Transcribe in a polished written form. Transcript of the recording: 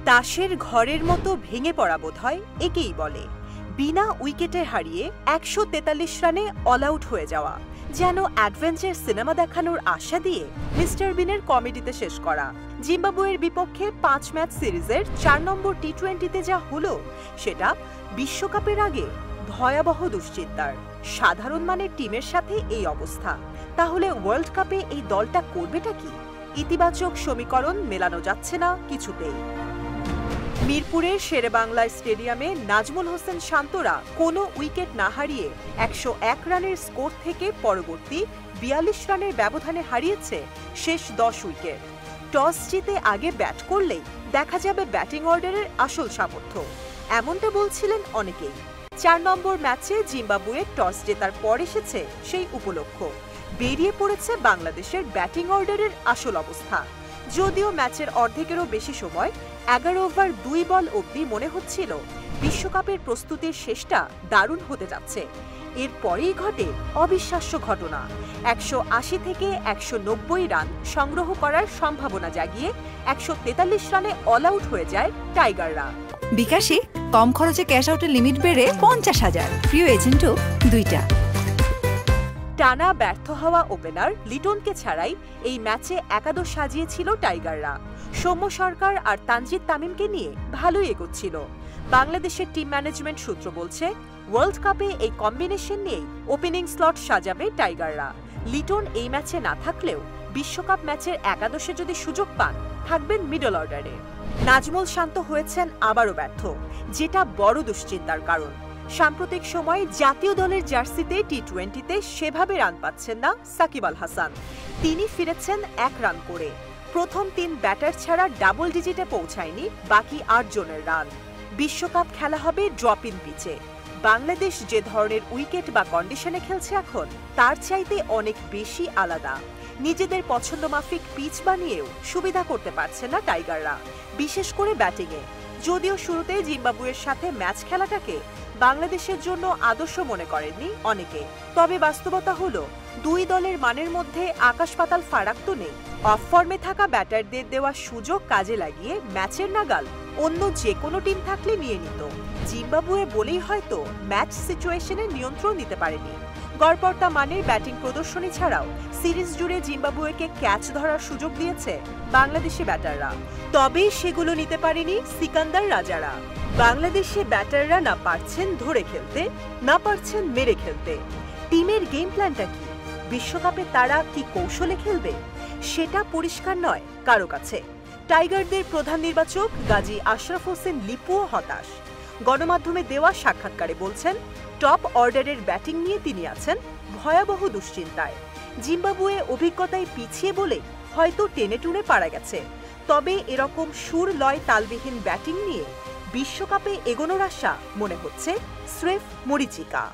তাসের ঘরের মতো ভেঙে পড়া বোধহয় একেই বলে। বিনা উইকেটে হারিয়ে ১৪৩ রানে অল আউট হয়ে যাওয়া, যেন অ্যাডভেঞ্চার সিনেমা দেখানোর আশা দিয়ে মিস্টার বিনের কমেডিতে শেষ করা। জিম্বাবুয়ের বিপক্ষে ৫ ম্যাচ সিরিজের ৪ নম্বর টি-20তে যা হলো, সেটা বিশ্বকাপের আগে ভয়াবহ দুশ্চিন্তার। সাধারণ মানের টিমের সাথে এই অবস্থা, তাহলে ওয়ার্ল্ড কাপে এই দলটা করবেটা কি? ইতিবাচক সমীকরণ মেলানো যাচ্ছে না কিছুতেই। মিরপুরের শেরেবাংলা স্টেডিয়ামে নাজমুল হোসেন শান্তরা কোনো উইকেট না হারিয়ে ১০১ রানের স্কোর থেকে পরবর্তী ৪২ রানের ব্যবধানে হারিয়েছে শেষ ১০ উইকেট। টস জিতে আগে ব্যাট করলেই দেখা যাবে ব্যাটিং অর্ডারের আসল সামর্থ্য, এমনটা বলছিলেন অনেকেই। ৪ নম্বর ম্যাচে জিম্বাবুয়ে টস জেতার পর এসেছে সেই উপলক্ষ। বেরিয়ে পড়েছে বাংলাদেশের ব্যাটিং অর্ডারের আসল অবস্থা। যদিও ম্যাচের অর্ধেকেরও বেশি সময় ১১ ওভার ২ বল অবধি মনে হচ্ছিল বিশ্বকাপের প্রস্তুতির শেষটা দারুণ হতে যাচ্ছে। এরপরেই ঘটে অবিশ্বাস্য ঘটনা। ১৮০ থেকে ১৯০ রান সংগ্রহ করার সম্ভাবনা জাগিয়ে ১৪৩ রানে অল আউট হয়ে যায় টাইগাররা। বিকাশে কম খরচে ক্যাশ আউটের লিমিট বেড়ে ৫০,০০০, প্রিয় এজেন্টও ২টা। টানা ব্যর্থ হওয়া ওপেনার লিটনকে ছাড়াই এই ম্যাচে একাদশ সাজিয়েছিল টাইগাররা। সৌম্য সরকার আর তানজিদ তামিমকে নিয়ে ভালোই এগোচ্ছিল। বাংলাদেশের টিম ম্যানেজমেন্ট সূত্র বলছে, ওয়ার্ল্ড কাপে এই কম্বিনেশন নিয়েই ওপেনিং স্লট সাজাবে টাইগাররা। লিটন এই ম্যাচে না থাকলেও বিশ্বকাপ ম্যাচের একাদশে যদি সুযোগ পান, থাকবেন মিডল অর্ডারে। নাজমুল শান্ত হয়েছেন আবারও ব্যর্থ, যেটা বড় দুশ্চিন্তার কারণ। সাম্প্রতিক সময়ে জাতীয় দলের জার্সিতে টি-20তে সেভাবে রান পাচ্ছেন না সাকিব আল হাসান। তিনি ফিরেছেন ১ রান করে। প্রথম ৩ ব্যাটার ছাড়া ডাবল ডিজিটে পৌঁছায়নি বাকি ৮ জনের রান। বিশ্বকাপ খেলা হবে ড্রপ ইন পিচে। বাংলাদেশ যে ধরনের উইকেট বা কন্ডিশনে খেলছে এখন, তার চাইতে অনেক বেশি আলাদা। নিজেদের পছন্দ মাফিক পিচ বানিয়েও সুবিধা করতে পারছে না টাইগাররা, বিশেষ করে ব্যাটিংয়ে। যদিও শুরুতে জিম্বাবুয়ের সাথে ম্যাচ খেলাটাকে বাংলাদেশের জন্য আদর্শ মনে করেননি অনেকে, তবে বাস্তবতা হলো দুই দলের মানের মধ্যে আকাশ পাতাল ফারাক তো নেই। অফ ফর্মে থাকা ব্যাটারদের দেওয়া সুযোগ কাজে লাগিয়ে ম্যাচের নাগাল অন্য যে কোনো টিম থাকলে নিয়ে নিত। জিম্বাবুয়ে বলেই হয়তো ম্যাচ সিচুয়েশনে নিয়ন্ত্রণ নিতে পারেনি। গড়পড়তা মানের ব্যাটিং প্রদর্শনী ছাড়াও সিরিজ জুড়ে জিম্বাবুয়েকে ক্যাচ ধরার সুযোগ দিয়েছে বাংলাদেশি ব্যাটাররা, তবেই সেগুলো নিতে পারেনি সিকান্দার রাজারা। বাংলাদেশি ব্যাটাররা না পারছেন ধরে খেলতে, না পারছেন মেরে খেলতে। টিমের গেম প্ল্যানটা কি? বিশ্বকাপে তারা কি কৌশলে খেলবে, সেটা পরিষ্কার নয় কারো কাছে। টাইগারদের প্রধান নির্বাচক গাজী আশরাফ হোসেন লিপুও হতাশ। গণমাধ্যমে দেওয়া সাক্ষাৎকারে বলছেন, টপ অর্ডারের ব্যাটিং নিয়ে তিনি আছেন ভয়াবহ দুশ্চিন্তায়। জিম্বাবুয়ে অভিজ্ঞতায় পিছিয়ে বলে হয়তো টেনে টুনে পারা গেছে, তবে এরকম সুর লয় তালবিহীন ব্যাটিং নিয়ে বিশ্বকাপে এগোনোর আশা মনে হচ্ছে স্রেফ মরীচিকা।